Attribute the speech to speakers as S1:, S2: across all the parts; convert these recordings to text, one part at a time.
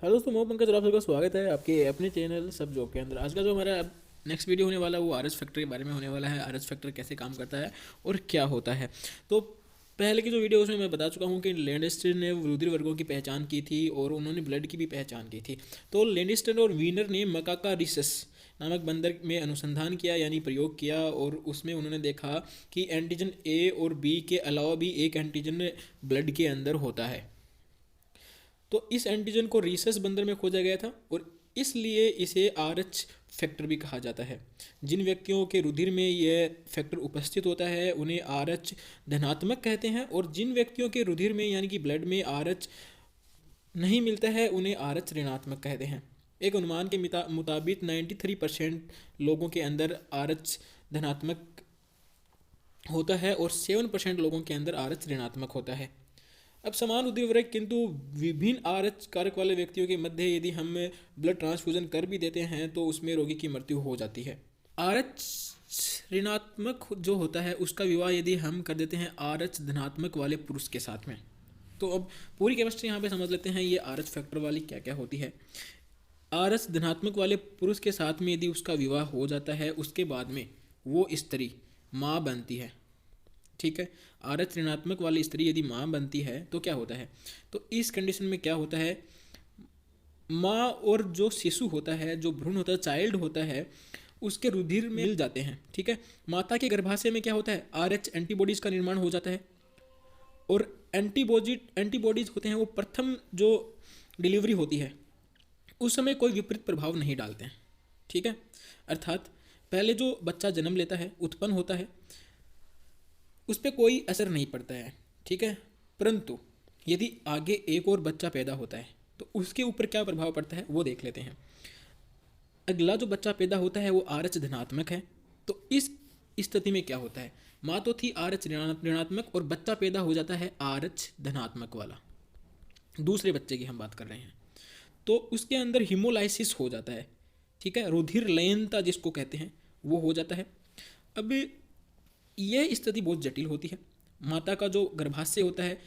S1: Hello दोस्तों, मैं पंकज और आप सबका स्वागत है आपके अपने चैनल सब जॉब के अंदर। आज का जो हमारा नेक्स्ट वीडियो होने वाला है वो आरएच फैक्टर के बारे में होने वाला है। आरएच फैक्टर कैसे काम करता है और क्या होता है। तो पहले की जो वीडियो उसमें मैं बता चुका हूँ कि लैंडस्टर ने रुधिर वर्गों की पहचान की थी और उन्होंने ब्लड की भी पहचान की थी। तो लैंडस्टर और वीनर ने मकाका रिसस नामक बंदर में अनुसंधान किया यानी प्रयोग किया और उसमें उन्होंने देखा कि एंटीजन ए और बी के अलावा भी एक एंटीजन ब्लड के अंदर होता है। तो इस एंटीजन को रीसस बंदर में खोजा गया था और इसलिए इसे आरएच फैक्टर भी कहा जाता है। जिन व्यक्तियों के रुधिर में यह फैक्टर उपस्थित होता है उन्हें आरएच धनात्मक कहते हैं और जिन व्यक्तियों के रुधिर में यानी कि ब्लड में आरएच नहीं मिलता है उन्हें आरएच ऋणात्मक कहते हैं। एक अनुमान के मुताबिक 93% लोगों के अंदर आरएच धनात्मक होता है और 7% लोगों के अंदर आरएच ऋणात्मक होता है। अब समान उद्दीपक किंतु विभिन्न आरएच कारक वाले व्यक्तियों के मध्य यदि हम ब्लड ट्रांसफ्यूजन कर भी देते हैं तो उसमें रोगी की मृत्यु हो जाती है। आरएच ऋणात्मक जो होता है उसका विवाह यदि हम कर देते हैं आरएच धनात्मक वाले पुरुष के साथ में। तो अब पूरी केमिस्ट्री यहाँ पे समझ लेते हैं ये आरएच फैक्टर वाली क्या क्या होती है। आरएच धनात्मक वाले पुरुष के साथ में यदि उसका विवाह हो जाता है उसके बाद में वो स्त्री माँ बनती है। ठीक है, आरएच ऋणात्मक वाली स्त्री यदि माँ बनती है तो क्या होता है, तो इस कंडीशन में क्या होता है, माँ और जो शिशु होता है, जो भ्रूण होता है, चाइल्ड होता है, उसके रुधिर में मिल जाते हैं। ठीक है, माता के गर्भाशय में क्या होता है, आरएच एंटीबॉडीज का निर्माण हो जाता है और एंटीबॉडीज होते हैं वो प्रथम जो डिलीवरी होती है उस समय कोई विपरीत प्रभाव नहीं डालते हैं। ठीक है, अर्थात पहले जो बच्चा जन्म लेता है, उत्पन्न होता है, उस पर कोई असर नहीं पड़ता है। ठीक है, परंतु यदि आगे एक और बच्चा पैदा होता है तो उसके ऊपर क्या प्रभाव पड़ता है वो देख लेते हैं। अगला जो बच्चा पैदा होता है वो आरएच धनात्मक है। तो इस स्थिति में क्या होता है, माँ तो थी आरएच ऋणात्मक और बच्चा पैदा हो जाता है आरएच धनात्मक वाला। दूसरे बच्चे की हम बात कर रहे हैं तो उसके अंदर हीमोलाइसिस हो जाता है। ठीक है, रुधिर लयनता जिसको कहते हैं वो हो जाता है। अब यह स्थिति बहुत जटिल होती है। माता का जो गर्भाशय होता है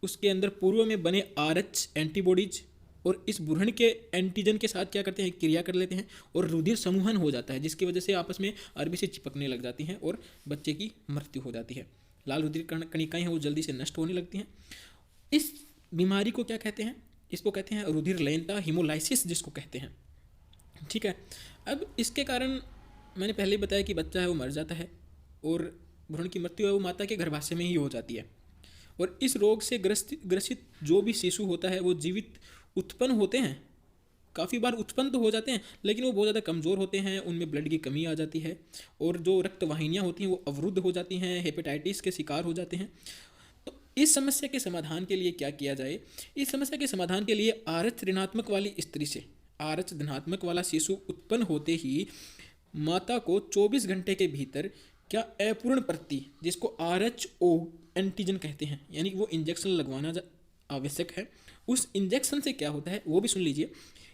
S1: उसके अंदर पूर्व में बने आरएच एंटीबॉडीज और इस भ्रूण के एंटीजन के साथ क्या करते हैं, क्रिया कर लेते हैं और रुधिर समूहन हो जाता है जिसकी वजह से आपस में अरबी से चिपकने लग जाती हैं और बच्चे की मृत्यु हो जाती है। लाल रुधिर कणिकाएं हैं वो जल्दी से नष्ट होने लगती हैं। इस बीमारी को क्या कहते हैं, इसको कहते हैं रुधिर लयनता, हीमोलाइसिस जिसको कहते हैं। ठीक है, अब इसके कारण मैंने पहले ही बताया कि बच्चा है वो मर जाता है और भ्रूण की मृत्यु है वो माता के गर्भाशय में ही हो जाती है। और इस रोग से ग्रसित जो भी शिशु होता है वो जीवित उत्पन्न होते हैं, काफ़ी बार उत्पन्न तो हो जाते हैं लेकिन वो बहुत ज़्यादा कमज़ोर होते हैं, उनमें ब्लड की कमी आ जाती है और जो रक्त वाहिनियाँ होती हैं वो अवरुद्ध हो जाती हैं, हेपेटाइटिस के शिकार हो जाते हैं। तो इस समस्या के समाधान के लिए क्या किया जाए, इस समस्या के समाधान के लिए आरएच ऋणात्मक वाली स्त्री से आरएच धनात्मक वाला शिशु उत्पन्न होते ही माता को 24 घंटे के भीतर क्या अपूर्ण प्रति जिसको आरएच ओ एंटीजन कहते हैं यानी कि वो इंजेक्शन लगवाना आवश्यक है। उस इंजेक्शन से क्या होता है वो भी सुन लीजिए।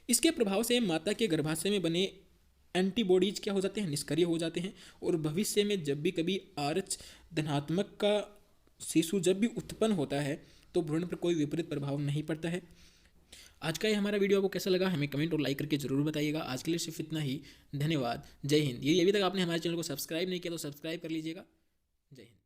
S1: इसके प्रभाव से माता के गर्भाशय में बने एंटीबॉडीज क्या हो जाते हैं, निष्क्रिय हो जाते हैं और भविष्य में जब भी कभी आरएच धनात्मक का शिशु जब भी उत्पन्न होता है तो भ्रूण पर कोई विपरीत प्रभाव नहीं पड़ता है। आज का ये हमारा वीडियो आपको कैसा लगा हमें कमेंट और लाइक करके जरूर बताइएगा। आज के लिए सिर्फ इतना ही, धन्यवाद, जय हिंद। यदि अभी तक आपने हमारे चैनल को सब्सक्राइब नहीं किया तो सब्सक्राइब कर लीजिएगा। जय हिंद।